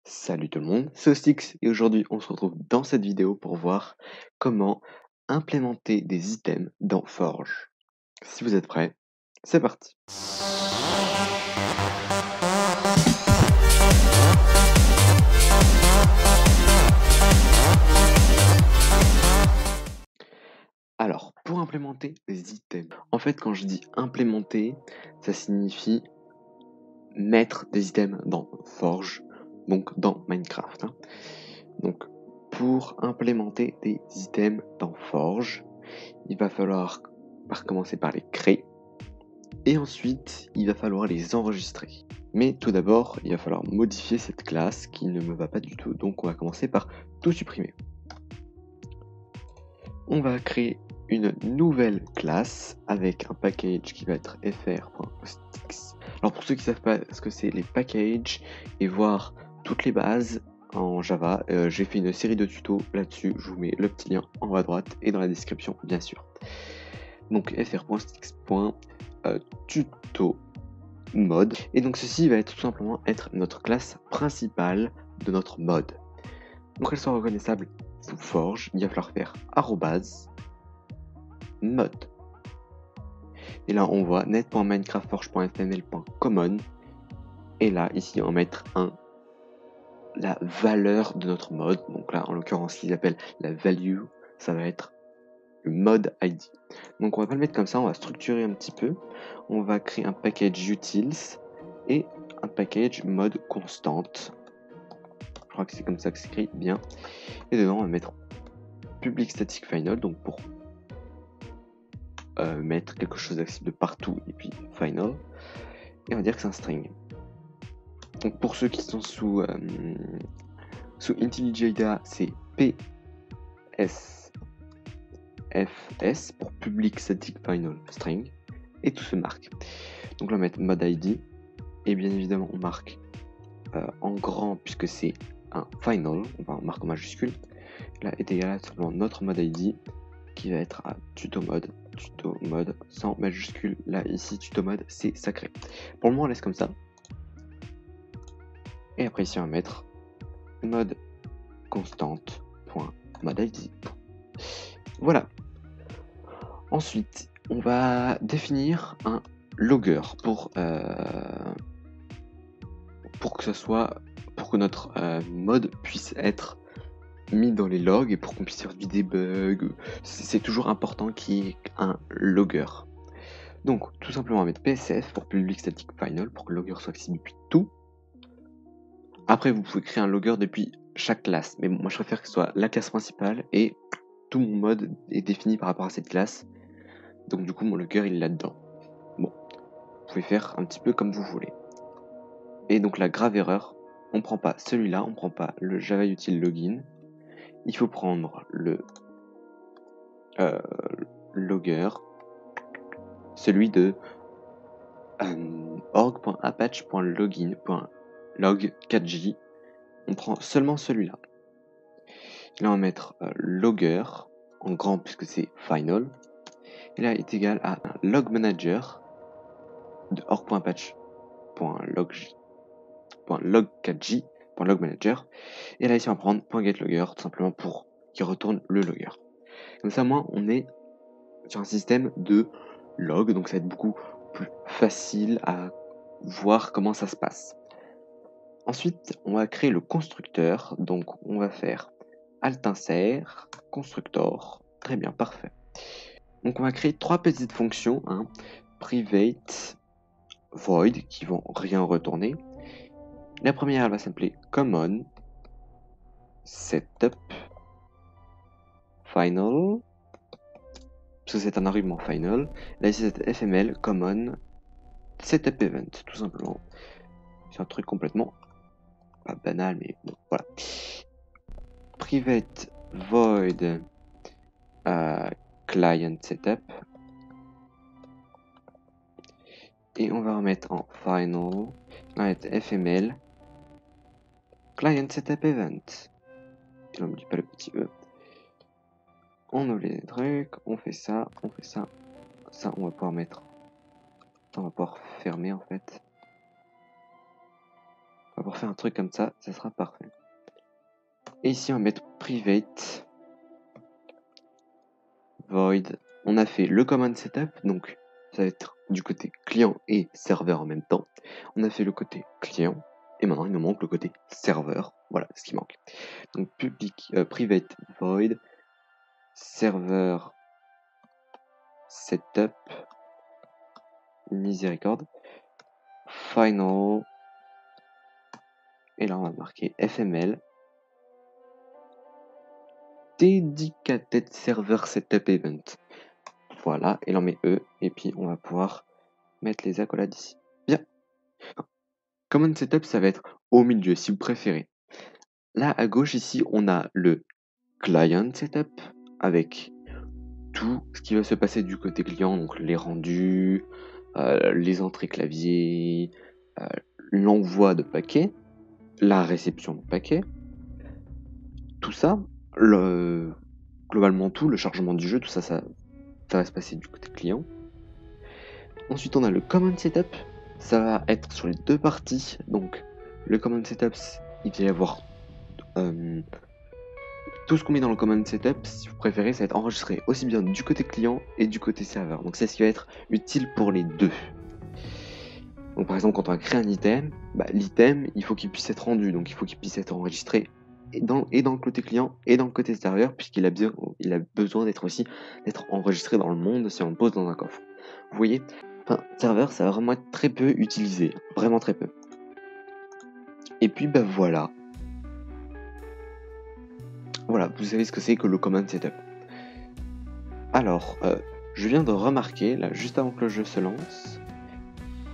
Salut tout le monde, c'est Ostix et aujourd'hui on se retrouve dans cette vidéo pour voir comment implémenter des items dans Forge. Si vous êtes prêts, c'est parti. Alors, pour implémenter des items, en fait quand je dis implémenter, ça signifie mettre des items dans Forge, donc dans Minecraft. Donc, pour implémenter des items dans Forge, il va falloir commencer par les créer. Et ensuite, il va falloir les enregistrer. Mais tout d'abord, il va falloir modifier cette classe qui ne me va pas du tout. Donc on va commencer par tout supprimer. On va créer une nouvelle classe avec un package qui va être fr.hostix. Alors pour ceux qui ne savent pas ce que c'est les packages et voir toutes les bases en Java, j'ai fait une série de tutos là-dessus. Je vous mets le petit lien en haut à droite et dans la description bien sûr. Donc fr.hostix.tuto mode. Et donc ceci va être tout simplement être notre classe principale de notre mode. Pour qu'elle soit reconnaissable sous Forge, il va falloir faire @mode. Et là on voit net.minecraftforge.html.common. Et là ici on va mettre la valeur de notre mode. Donc là en l'occurrence qu'ils appellent la value, ça va être le mode ID. Donc on va pas le mettre comme ça, on va structurer un petit peu. On va créer un package utils et un package mode constante. Je crois que c'est comme ça que c'est écrit bien. Et dedans on va mettre public static final, donc pour mettre quelque chose d'accessible de partout et puis final. Et on va dire que c'est un string. Donc pour ceux qui sont sous IntelliJ IDEA, c'est PSFS pour public static final string. Et tout se marque. Donc là on va mettre mode ID. Et bien évidemment on marque en grand puisque c'est un final. On va marquer en majuscule. Là est égal à simplement notre mode ID qui va être à tuto mode sans majuscule. Là ici tuto mode c'est sacré. Pour le moment on laisse comme ça. Et après ici on va mettre mode constante.mode ID. Voilà. Ensuite on va définir un logger pour que notre mode puisse être mis dans les logs et pour qu'on puisse faire du debug. C'est toujours important qu'il y ait un logger. Donc tout simplement on va mettre PSF pour public static final pour que le logger soit accessible depuis tout. Après vous pouvez créer un logger depuis chaque classe, mais bon, moi je préfère que ce soit la classe principale et tout mon mode est défini par rapport à cette classe. Donc du coup mon logger il est là-dedans. Bon, vous pouvez faire un petit peu comme vous voulez. Et donc la grave erreur, on prend pas celui-là, on prend pas le Java util login. Il faut prendre le logger, celui de org.apache.login.log4j. On prend seulement celui-là. Là on va mettre logger en grand puisque c'est final. Et là est égal à un log manager de org.apache.log4j.log manager. Et là ici on va prendre .getLogger tout simplement pour qu'il retourne le logger. Comme ça moi on est sur un système de log, donc ça va être beaucoup plus facile à voir comment ça se passe. Ensuite, on va créer le constructeur, donc on va faire alt insert constructor. Très bien, parfait. Donc on va créer trois petites fonctions, private, void, qui vont rien retourner. La première, elle va s'appeler common setup final, parce que c'est un argument final. Là ici c'est fml common setup event, tout simplement. C'est un truc complètement pas banal, mais bon, voilà. Private void client setup. Et on va remettre en final, on va mettre fml client setup event. Et on n'oublie pas le petit e. On oublie les trucs, on fait ça, on fait ça. Ça, on va pouvoir mettre. On va pouvoir fermer en fait. On va pouvoir faire un truc comme ça sera parfait. Et ici, on va mettre private void. On a fait le command setup, donc ça va être du côté client et serveur en même temps. On a fait le côté client, et maintenant il nous manque le côté serveur. Voilà ce qui manque. Donc private void serveur setup miséricorde final, et là on va marquer fml dedicated server setup event. Voilà, et là on met E, et puis on va pouvoir mettre les accolades ici. Bien. Command setup, ça va être au milieu, si vous préférez. Là, à gauche, ici, on a le client setup, avec tout ce qui va se passer du côté client, donc les rendus, les entrées clavier, l'envoi de paquets, la réception de paquets, tout ça, globalement tout, le chargement du jeu, tout ça, ça va se passer du côté client. Ensuite, on a le command setup, ça va être sur les deux parties. Donc, le command setup, il va y avoir tout ce qu'on met dans le command setup, si vous préférez, ça va être enregistré aussi bien du côté client et du côté serveur. Donc, c'est ce qui va être utile pour les deux. Donc, par exemple, quand on va créer un item, l'item, il faut qu'il puisse être rendu. Donc, il faut qu'il puisse être enregistré et dans le côté client et dans le côté serveur, puisqu'il a besoin d'être enregistré dans le monde si on le pose dans un coffre. Vous voyez, serveur, ça va vraiment être très peu utilisé, vraiment très peu. Et puis voilà. Voilà, vous savez ce que c'est que le command setup. Alors, je viens de remarquer, là, juste avant que le jeu se lance,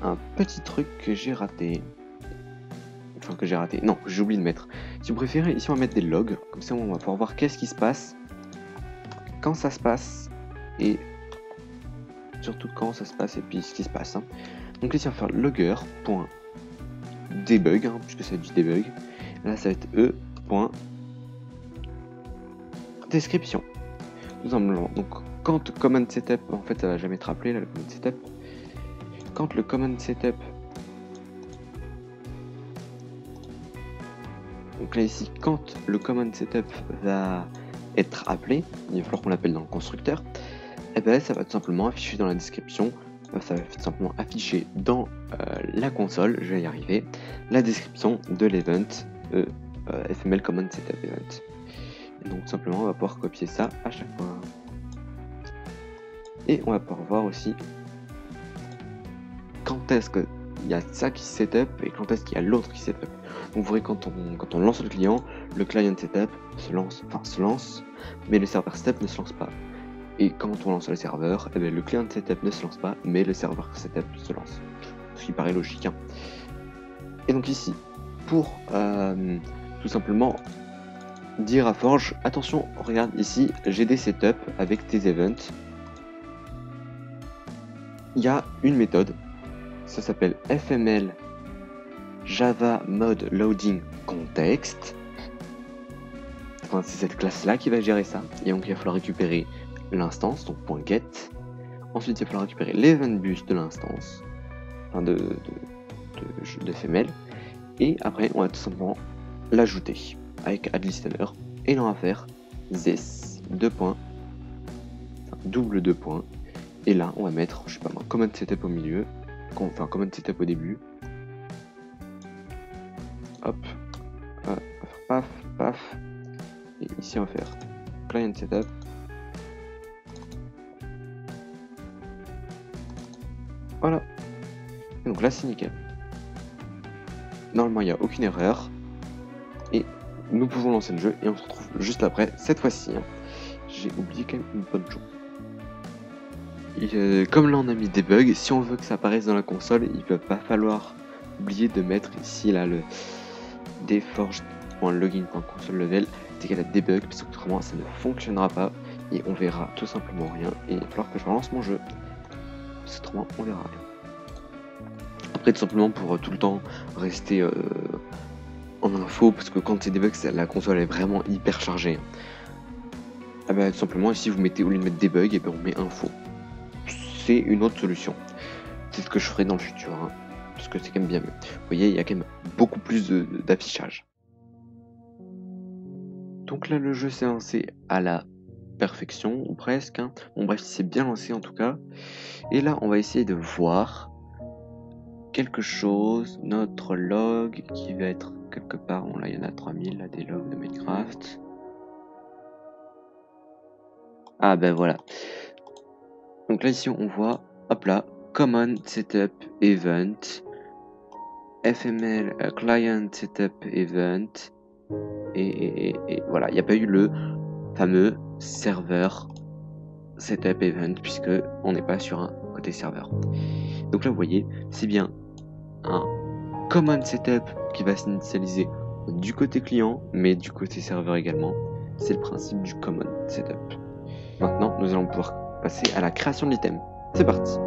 un petit truc que j'ai raté. Enfin, que j'ai raté. Non, j'ai oublié de mettre. Si vous préférez, ici on va mettre des logs. Comme ça, on va pouvoir voir qu'est-ce qui se passe, quand ça se passe, et surtout quand ça se passe, et puis ce qui se passe. Hein. Donc ici, on va faire logger.debug, hein, puisque c'est du debug. Là, ça va être e.description. Tout simplement. Donc, quand le command setup, en fait, ça va jamais être appelé, là, le command setup. Quand le command setup, donc là ici, quand le command setup va être appelé, il va falloir qu'on l'appelle dans le constructeur, et ben ça va tout simplement afficher dans la description, ça va tout simplement afficher dans la console, je vais y arriver, la description de l'event fml command setup event. Et donc tout simplement on va pouvoir copier ça à chaque fois. Et on va pouvoir voir aussi quand est-ce qu'il y a ça qui setup et quand est-ce qu'il y a l'autre qui setup. Donc vous voyez quand on lance le client setup se lance, mais le serveur setup ne se lance pas. Et quand on lance le serveur, le client setup ne se lance pas, mais le serveur setup se lance. Ce qui paraît logique. Hein. Et donc ici, pour tout simplement dire à Forge, attention, regarde ici, j'ai des setups avec tes events. Il y a une méthode, ça s'appelle fml java mode loading context. Enfin, c'est cette classe là qui va gérer ça. Et donc il va falloir récupérer l'instance, donc .get. Ensuite il va falloir récupérer l'event bus de l'instance, enfin de fml. Et après on va tout simplement l'ajouter avec add listener. Et là on va faire this double 2 points. Et là on va mettre, je sais pas moi, command setup au milieu, enfin command setup au début. Hop, on va faire paf, paf. Et ici on va faire client setup. Voilà. Et donc là c'est nickel. Normalement il n'y a aucune erreur. Et nous pouvons lancer le jeu et on se retrouve juste après. Cette fois-ci, hein, j'ai oublié quand même une bonne chose. Et, comme là on a mis des bugs, si on veut que ça apparaisse dans la console, il va pas falloir oublier de mettre ici là le deforge.login.console level égal à debug, parce que autrement ça ne fonctionnera pas et on verra tout simplement rien. Et il va falloir que je relance mon jeu, parce que autrement on verra rien. Après tout simplement pour tout le temps rester en info, parce que quand c'est des bugs, la console est vraiment hyper chargée. Ah bah tout simplement ici vous mettez, au lieu de mettre debug, et ben on met info. C'est une autre solution. C'est ce que je ferai dans le futur. Hein. parce que c'est quand même bien mieux. Vous voyez, il y a quand même beaucoup plus d'affichage. Donc là, le jeu s'est lancé à la perfection, ou presque. Hein. Bon bref, c'est bien lancé en tout cas. Et là, on va essayer de voir quelque chose, notre log qui va être quelque part. Bon là, il y en a 3000, là, des logs de Minecraft. Ah ben voilà. Donc là, ici, on voit, hop là, Common Setup Event, FML Client Setup Event, et voilà, il n'y a pas eu le fameux serveur Setup Event, puisque on n'est pas sur un côté serveur. Donc là, vous voyez, c'est bien un Common Setup qui va s'initialiser du côté client, mais du côté serveur également. C'est le principe du Common Setup. Maintenant, nous allons pouvoir passer à la création de l'item. C'est parti.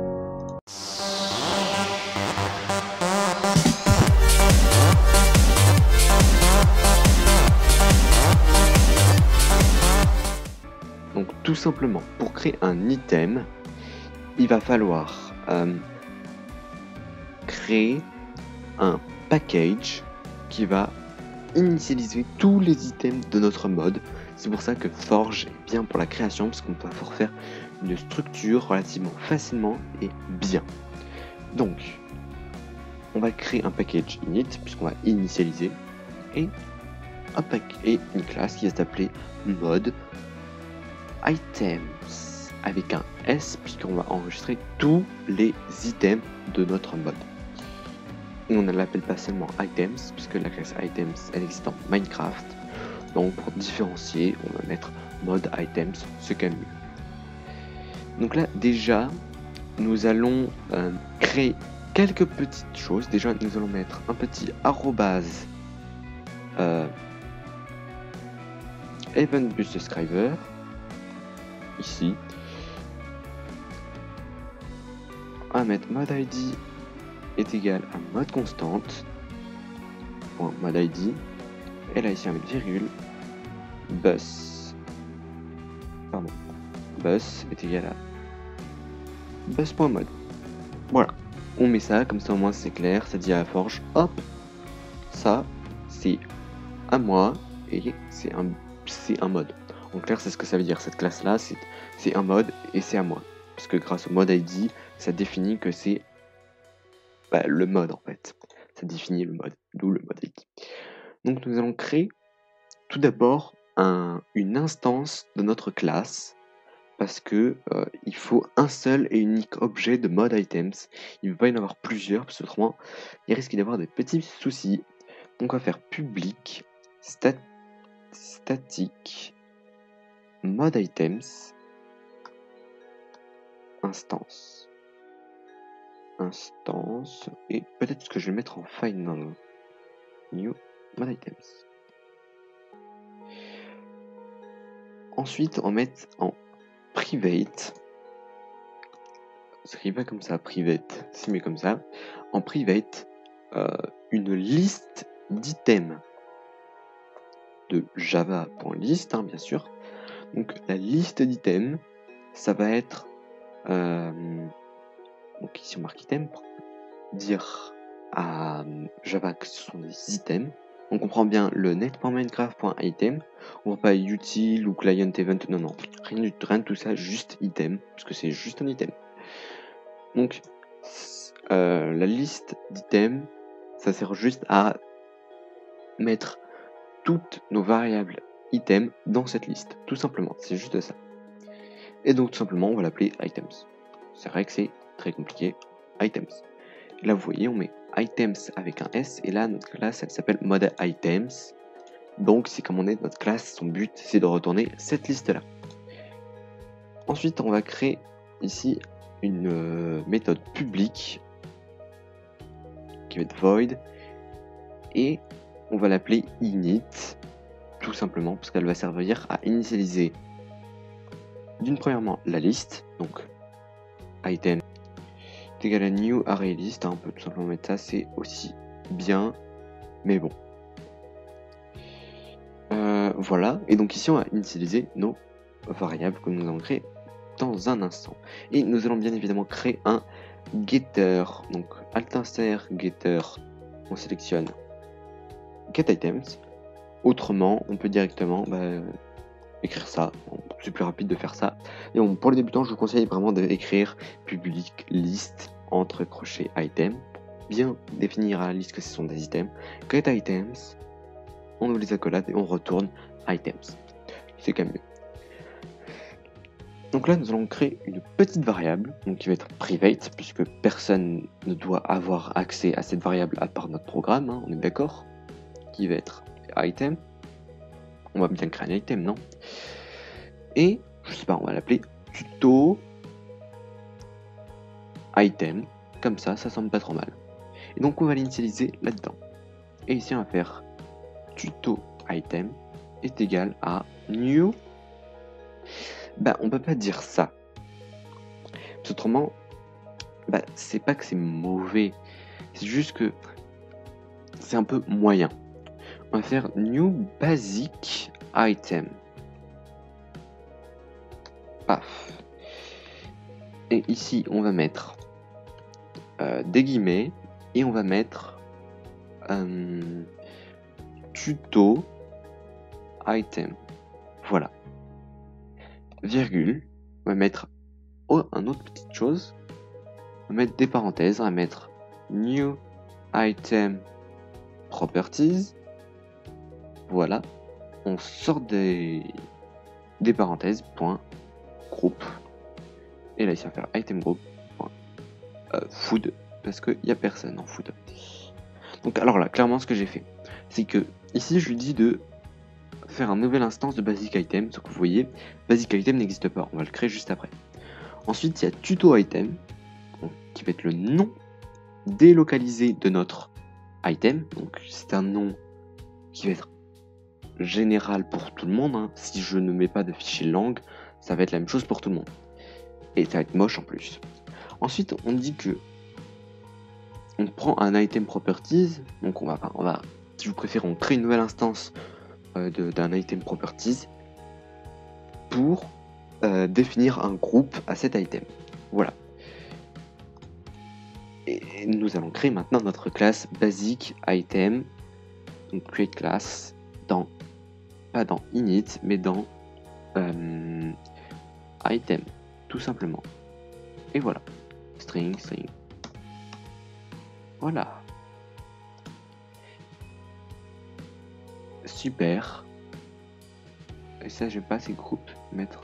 Donc tout simplement, pour créer un item, il va falloir créer un package qui va initialiser tous les items de notre mode. C'est pour ça que Forge est bien pour la création, parce qu'on peut pouvoir faire une structure relativement facilement et bien. Donc, on va créer un package init, puisqu'on va initialiser, et une classe qui va s'appeler mode items, avec un S, puisqu'on va enregistrer tous les items de notre mode. Et on ne l'appelle pas seulement items, puisque la classe items elle existe dans Minecraft. Donc pour différencier, on va mettre mode items, c'est quand même mieux. Donc là déjà, nous allons créer quelques petites choses. Déjà, nous allons mettre un petit arrobase event.buseScriber ici. On va mettre mode id est égal à mode constante .mode id, et là ici on va mettre virgule bus est égal à bus.mode. Voilà, on met ça comme ça, au moins c'est clair, ça dit à la Forge, hop, ça c'est à moi et c'est un mode. En clair, c'est ce que ça veut dire, cette classe là c'est un mode et c'est à moi, parce que grâce au mode id ça définit que c'est le mode en fait, ça définit le mode, d'où le mode id. Donc nous allons créer tout d'abord une instance de notre classe, parce que il faut un seul et unique objet de mode items. Il ne peut pas y en avoir plusieurs, parce que autrement il risque d'y avoir des petits soucis. Donc on va faire public static mode items instance, et peut-être que je vais mettre en final new mode items. Ensuite on va mettre en private, c'est pas comme ça, private, c'est mais comme ça, en private, une liste d'items de java.list, bien sûr. Donc la liste d'items, ça va être donc ici on marque item pour dire à Java que ce sont des items. On comprend bien le net.minecraft.item, on voit pas util ou client event, non, rien de tout ça, juste item, parce que c'est juste un item. Donc la liste d'items, ça sert juste à mettre toutes nos variables items dans cette liste, tout simplement, c'est juste ça. Et donc tout simplement on va l'appeler items. C'est vrai que c'est très compliqué, items. Et là vous voyez on met items avec un S, et là notre classe elle s'appelle mode items. Donc c'est comme on est notre classe, son but c'est de retourner cette liste là. Ensuite on va créer ici une méthode publique qui va être void, et on va l'appeler init, tout simplement parce qu'elle va servir à initialiser premièrement la liste, donc item est égal à new array list, on peut tout simplement mettre ça, c'est aussi bien, mais bon. Voilà, et donc ici on va initialiser nos variables que nous allons créer dans un instant. Et nous allons bien évidemment créer un getter, donc alt insert getter, on sélectionne get items. Autrement, on peut directement écrire ça. Bon, c'est plus rapide de faire ça. Et pour les débutants, je vous conseille vraiment d'écrire public list entre crochets item. Bien définir à la liste que ce sont des items. Get items, on ouvre les accolades et on retourne items. C'est quand même mieux. Donc là, nous allons créer une petite variable, donc qui va être private, puisque personne ne doit avoir accès à cette variable à part notre programme, hein, on est d'accord, qui va être item. On va bien créer un item, non? Et, je sais pas, on va l'appeler tuto item, comme ça semble pas trop mal. Et donc on va l'initialiser là-dedans. Et ici on va faire tuto item est égal à new. On peut pas dire ça. Autrement, c'est pas que c'est mauvais, c'est juste que c'est un peu moyen. On va faire new basic item. Paf. Et ici on va mettre des guillemets et on va mettre tuto item. Voilà. Virgule. On va mettre un autre petite chose. On va mettre des parenthèses. On va mettre new item properties. Voilà. On sort des parenthèses. Point group. Et là, ici, on va faire item group. Point, food. Parce qu'il n'y a personne en food. Donc, alors là, clairement, ce que j'ai fait, c'est que ici, je lui dis de faire un nouvel instance de basic item. Ce que vous voyez, basic item n'existe pas. On va le créer juste après. Ensuite, il y a tuto item, qui va être le nom délocalisé de notre item. Donc, c'est un nom qui va être général pour tout le monde. Hein. Si je ne mets pas de fichier langue, ça va être la même chose pour tout le monde. Et ça va être moche en plus. Ensuite, on dit que on prend un item properties. Donc, on va, si vous préférez, on crée une nouvelle instance d'un item properties pour définir un groupe à cet item. Voilà. Et nous allons créer maintenant notre classe basic item. Donc create class pas dans init, mais dans item, tout simplement. Et voilà. String. Voilà. Super. Et ça, je vais pas ces groupes mettre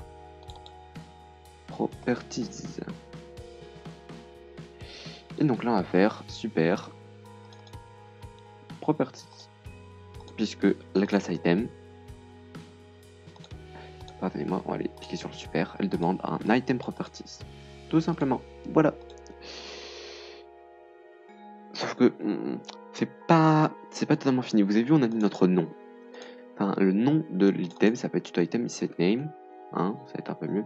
properties. Et donc là, on va faire super properties. Puisque la classe item, pardonnez-moi, on va aller cliquer sur le super, elle demande un item properties. Tout simplement. Voilà. Sauf que c'est pas totalement fini. Vous avez vu, on a mis notre nom. Enfin, le nom de l'item, ça peut être tuto item, set name. Hein, ça va être un peu mieux.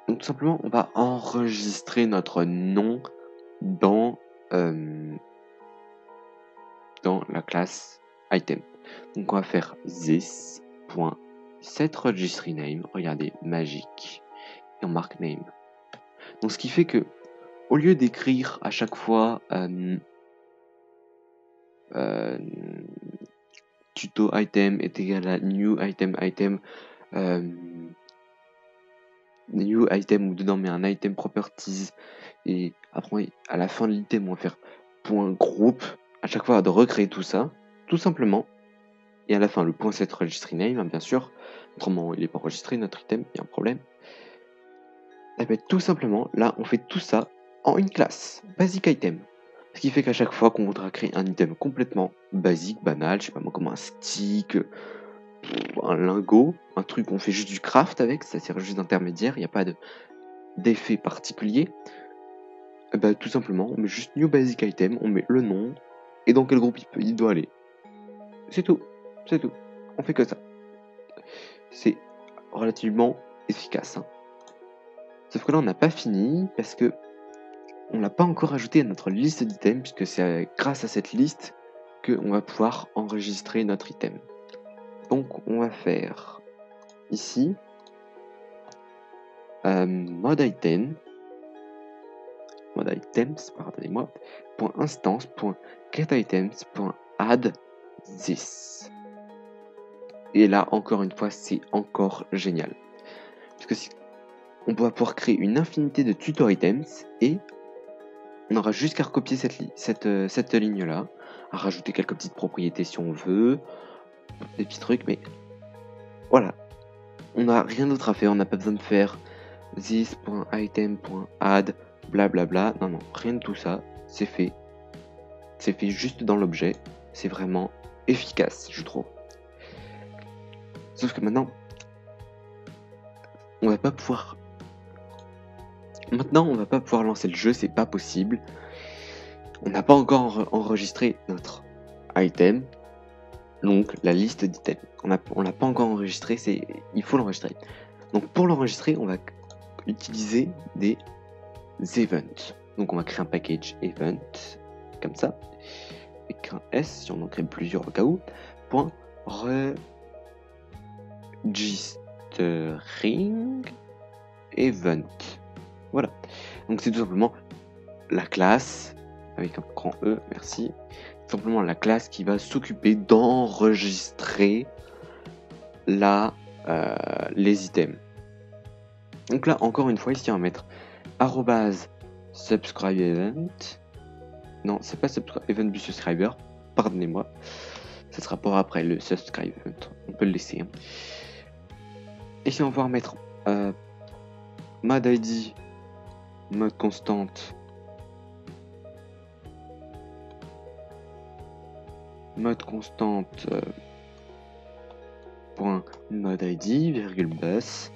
Donc tout simplement, on va enregistrer notre nom dans la classe item. Donc on va faire this.setRegistryName. Regardez, magique. Et on marque name. Donc ce qui fait que, au lieu d'écrire à chaque fois tuto item est égal à new item new item, ou dedans mais un item properties, et après à la fin de l'item on va faire point groupe, à chaque fois de recréer tout ça, tout simplement, et à la fin le point set registry name, hein, bien sûr, autrement il n'est pas enregistré notre item, il y a un problème. Et bien tout simplement, là on fait tout ça en une classe, basic item. Ce qui fait qu'à chaque fois qu'on voudra créer un item complètement basique, banal, je sais pas moi, comme un stick, un lingot, un truc qu'on fait juste du craft avec, ça sert juste d'intermédiaire, il n'y a pas d'effet particulier. Et bah, tout simplement, on met juste new basic item, on met le nom, et dans quel groupe il doit aller. C'est tout, on fait que ça. C'est relativement efficace. Hein. Sauf que là, on n'a pas fini, parce que on l'a pas encore ajouté à notre liste d'items, puisque c'est grâce à cette liste qu'on va pouvoir enregistrer notre item. Donc on va faire ici mode item mode items, pardonnez-moi, .instance, .getItems, .add this. Et là, encore une fois, c'est encore génial. Puisque on va pouvoir créer une infinité de tutor items et on aura juste qu'à recopier cette ligne-là, à rajouter quelques petites propriétés si on veut, des petits trucs, mais voilà. On n'a rien d'autre à faire, on n'a pas besoin de faire this.item.add, blablabla. Non, rien de tout ça, c'est fait. C'est fait juste dans l'objet, c'est vraiment efficace, je trouve. Sauf que maintenant, on va pas pouvoir... Maintenant, on va pas pouvoir lancer le jeu, c'est pas possible. On n'a pas encore enregistré notre item, donc la liste d'items. On l'a pas encore enregistré, il faut l'enregistrer. Donc pour l'enregistrer, on va utiliser des events. Donc on va créer un package event, comme ça, avec un S, si on en crée plusieurs au cas où, .registering event. Voilà. Donc c'est tout simplement la classe, avec un grand E, merci, simplement la classe qui va s'occuper d'enregistrer les items. Donc là, encore une fois, ici, on va mettre @subscribe_event. Non, c'est pas event du subscriber, pardonnez-moi. Ça sera pour après le subscribe event. On peut le laisser. Hein. Et si on va pouvoir mettre mode ID, mode constante, mode constante point mode ID virgule bus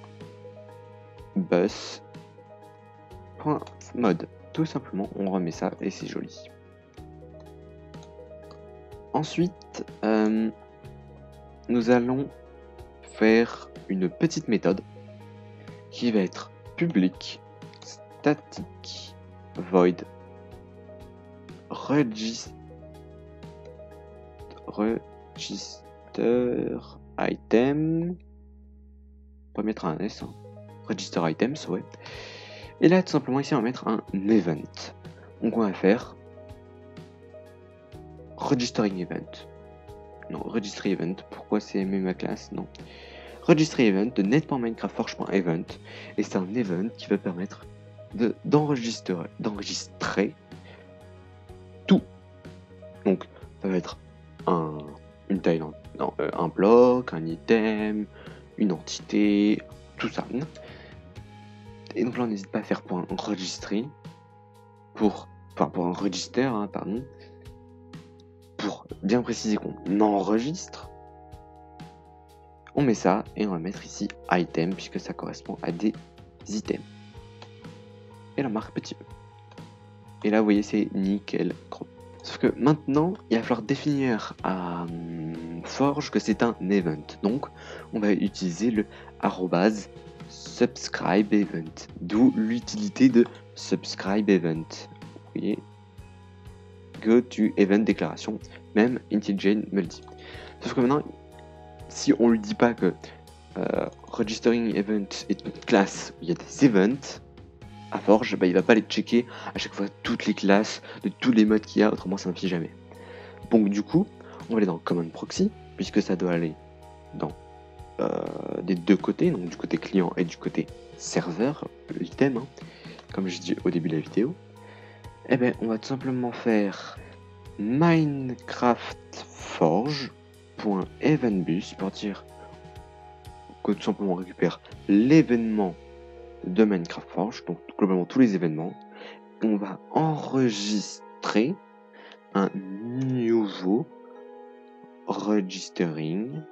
point mode. Tout simplement, on remet ça et c'est joli. Ensuite, nous allons faire une petite méthode qui va être public static void register item. On peut mettre un S, hein. Register items, ouais. Et là, tout simplement, ici, on va mettre un event. Donc, on va faire registering event. Non, registry event. Pourquoi c'est même ma classe? Non. Registry event de net.minecraftforge.event. Et c'est un event qui va permettre d'enregistrer tout. Donc, ça va être une taille, un bloc, un item, une entité, tout ça. Et donc là, on n'hésite pas à faire pour un registry, pour un register, hein, pardon, pour bien préciser qu'on enregistre. On met ça et on va mettre ici item puisque ça correspond à des items. Et la marque petit e. Et là, vous voyez, c'est nickel. Sauf que maintenant, il va falloir définir à Forge que c'est un event. Donc, on va utiliser le @subscribe event. D'où l'utilité de subscribe event. Vous voyez, go to event déclaration. Même IntelliJane me le dit. Sauf que maintenant, si on lui dit pas que registering event est une classe où il y a des events, à Forge, il va pas les checker à chaque fois toutes les classes de tous les modes qu'il y a, autrement ça ne fait jamais. Donc du coup, on va aller dans command proxy, puisque ça doit aller dans des deux côtés, donc du côté client et du côté serveur, l'item, hein, comme je dis au début de la vidéo. Et bien, on va tout simplement faire minecraftforge.eventBus pour dire que tout simplement on récupère l'événement de Minecraft Forge, donc globalement tous les événements. On va enregistrer un nouveau registering,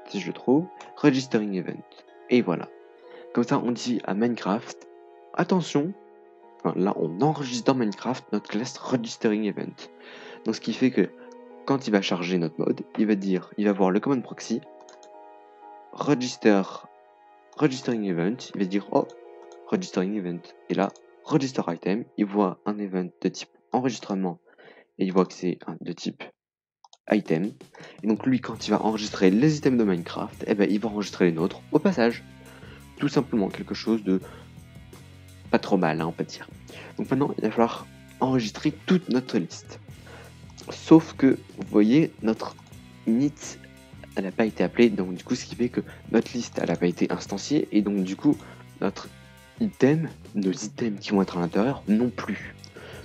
si je le trouve, registering event. Et voilà. Comme ça, on dit à Minecraft, attention, là on enregistre dans Minecraft notre classe registering event. Donc ce qui fait que quand il va charger notre mode, il va voir le command proxy, registering event, il va dire oh, registering event. Et là, register item, il voit un event de type enregistrement et il voit que c'est de type item. Et donc lui, quand il va enregistrer les items de Minecraft, il va enregistrer les nôtres au passage. Tout simplement quelque chose de pas trop mal, hein, on peut dire. Donc maintenant, il va falloir enregistrer toute notre liste. Sauf que, vous voyez, notre init, elle n'a pas été appelée, donc du coup, ce qui fait que notre liste, elle n'a pas été instanciée, et donc du coup, notre item, nos items qui vont être à l'intérieur, non plus.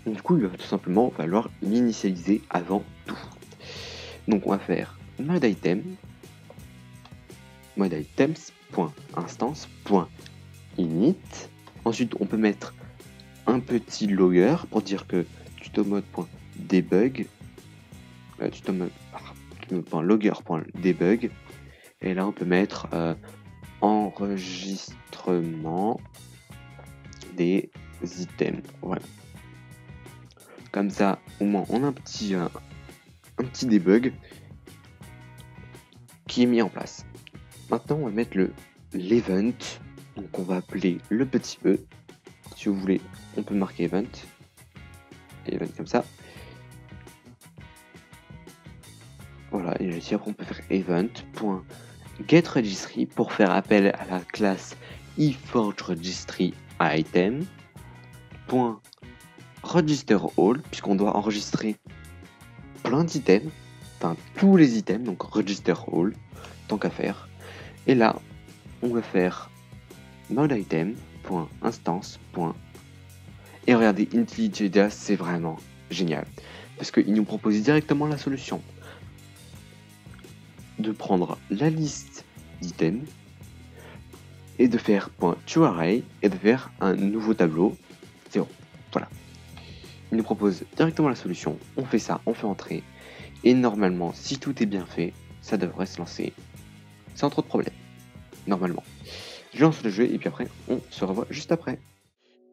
Donc du coup, il va tout simplement falloir l'initialiser avant tout. Donc on va faire mode item, mode items.instance.init. Ensuite, on peut mettre un petit logger pour dire que tutomode.debug, tutomode.logger.debug, et là on peut mettre enregistrement des items. Voilà. Comme ça, au moins on a un petit debug qui est mis en place. Maintenant, on va mettre l'event. Donc on va appeler le petit e. Si vous voulez, on peut marquer event. Event comme ça. Voilà, et ici après on peut faire event.getRegistry pour faire appel à la classe eForgeRegistryItem. .registerAll, puisqu'on doit enregistrer plein d'items, enfin tous les items, donc registerAll, tant qu'à faire. Et là, on va faire modeitem.instance. Et regardez, IntelliJDA, c'est vraiment génial. Parce qu'il nous propose directement la solution. De prendre la liste d'items et de faire .toArray et de faire un nouveau tableau 0. Voilà. Il nous propose directement la solution. On fait ça, on fait entrer. Et normalement, si tout est bien fait, ça devrait se lancer sans trop de problèmes. Normalement. Je lance le jeu et puis après, on se revoit juste après.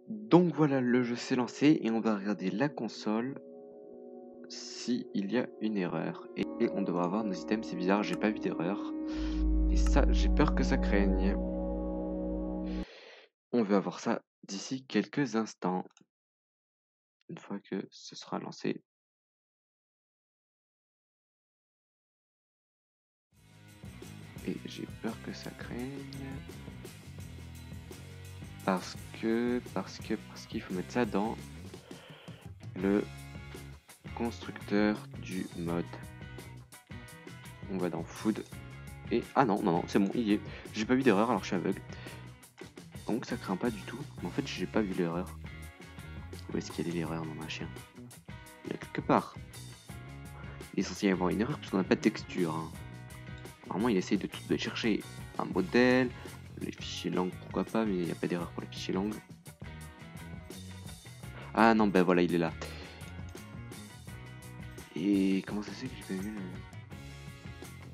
Donc voilà, le jeu s'est lancé et on va regarder la console s'il y a une erreur. Et on devrait avoir nos items, c'est bizarre, j'ai pas vu d'erreur. Et ça, j'ai peur que ça craigne. On va voir ça d'ici quelques instants. Une fois que ce sera lancé. Et j'ai peur que ça craigne. Parce qu'il faut mettre ça dans le constructeur du mode. On va dans food. Et ah non, c'est bon, il y est. J'ai pas vu d'erreur alors je suis aveugle. Donc ça craint pas du tout. Mais en fait, j'ai pas vu l'erreur. Où est-ce qu'il y a des erreurs dans ma chien? Il y a quelque part. Il est censé y avoir une erreur parce qu'on n'a pas de texture. Hein. Normalement, il essaye de chercher un modèle. Les fichiers langue, pourquoi pas, mais il n'y a pas d'erreur pour les fichiers langue. Ah non, ben voilà, il est là. Et comment ça se fait que j'ai pas vu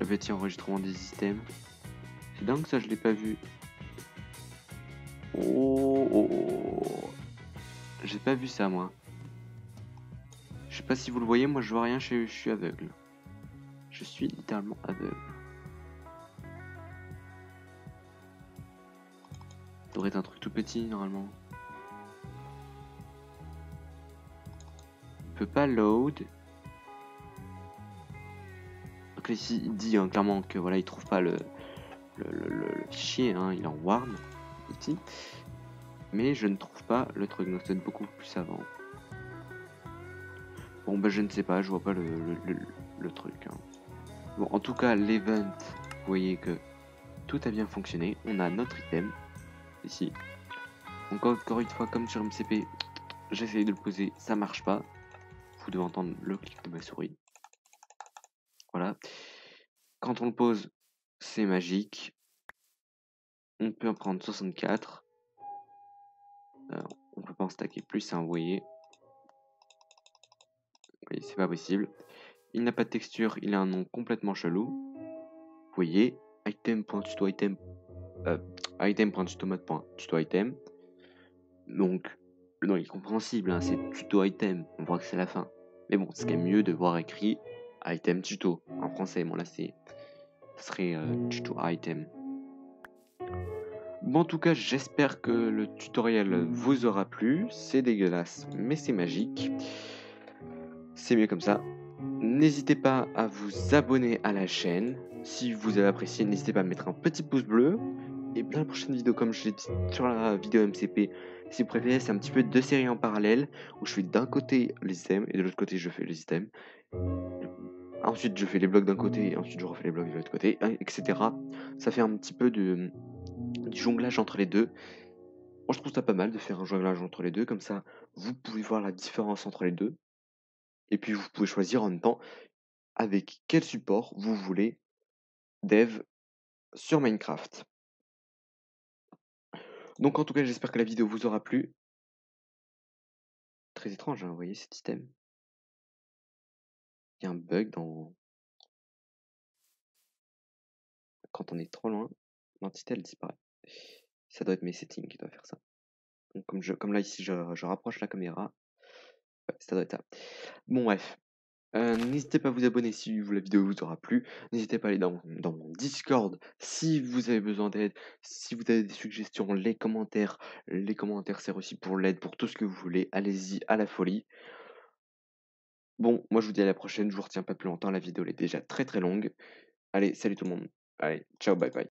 le petit enregistrement des items? C'est dingue ça, je l'ai pas vu. Oh. J'ai pas vu ça moi. Je sais pas si vous le voyez, moi je vois rien, je suis aveugle. Je suis littéralement aveugle. Ça devrait être un truc tout petit normalement. Il peut pas load. Donc ici il dit hein, clairement que voilà il trouve pas le fichier, hein, il est en warn ici. Mais je ne trouve pas le truc, donc c'est beaucoup plus avant. Bon bah je ne sais pas, je vois pas le truc. Hein. Bon en tout cas l'event, vous voyez que tout a bien fonctionné. On a notre item ici. Encore une fois comme sur MCP, j'essaye de le poser, ça marche pas. Vous devez entendre le clic de ma souris. Voilà. Quand on le pose, c'est magique. On peut en prendre 64. On peut pas en stacker plus, hein, vous voyez. Oui, c'est pas possible. Il n'a pas de texture, il a un nom complètement chelou. Vous voyez, item.tutoitem, item.tutomode.tutoitem. Donc, le nom est compréhensible, hein, c'est tuto item. On voit que c'est la fin. Mais bon, c'est quand même mieux de voir écrit item tuto en français. Bon, là, ce serait tuto item. Bon, en tout cas, j'espère que le tutoriel vous aura plu. C'est dégueulasse, mais c'est magique. C'est mieux comme ça. N'hésitez pas à vous abonner à la chaîne. Si vous avez apprécié, n'hésitez pas à mettre un petit pouce bleu. Et bien la prochaine vidéo, comme je l'ai dit sur la vidéo MCP, Si vous préférez, c'est un petit peu 2 séries en parallèle où je fais d'un côté les items et de l'autre côté je fais les items. Ensuite, je fais les blocs d'un côté et ensuite je refais les blocs de l'autre côté, et cetera. Ça fait un petit peu du jonglage entre les 2. Moi, je trouve ça pas mal de faire un jonglage entre les 2 comme ça, vous pouvez voir la différence entre les 2 et puis vous pouvez choisir en même temps avec quel support vous voulez dev sur Minecraft. Donc en tout cas, j'espère que la vidéo vous aura plu. Très étrange, hein, vous voyez cet item? Il y a un bug quand on est trop loin, l'entité elle disparaît. Ça doit être mes settings qui doivent faire ça. Donc comme là ici je rapproche la caméra, ouais, ça doit être ça. Bon bref, n'hésitez pas à vous abonner si la vidéo vous aura plu. N'hésitez pas à aller dans mon Discord si vous avez besoin d'aide, si vous avez des suggestions, les commentaires servent aussi pour l'aide, pour tout ce que vous voulez. Allez-y à la folie. Bon, moi je vous dis à la prochaine, je vous retiens pas plus longtemps, la vidéo elle est déjà très très longue. Allez, salut tout le monde. Allez, ciao, bye bye.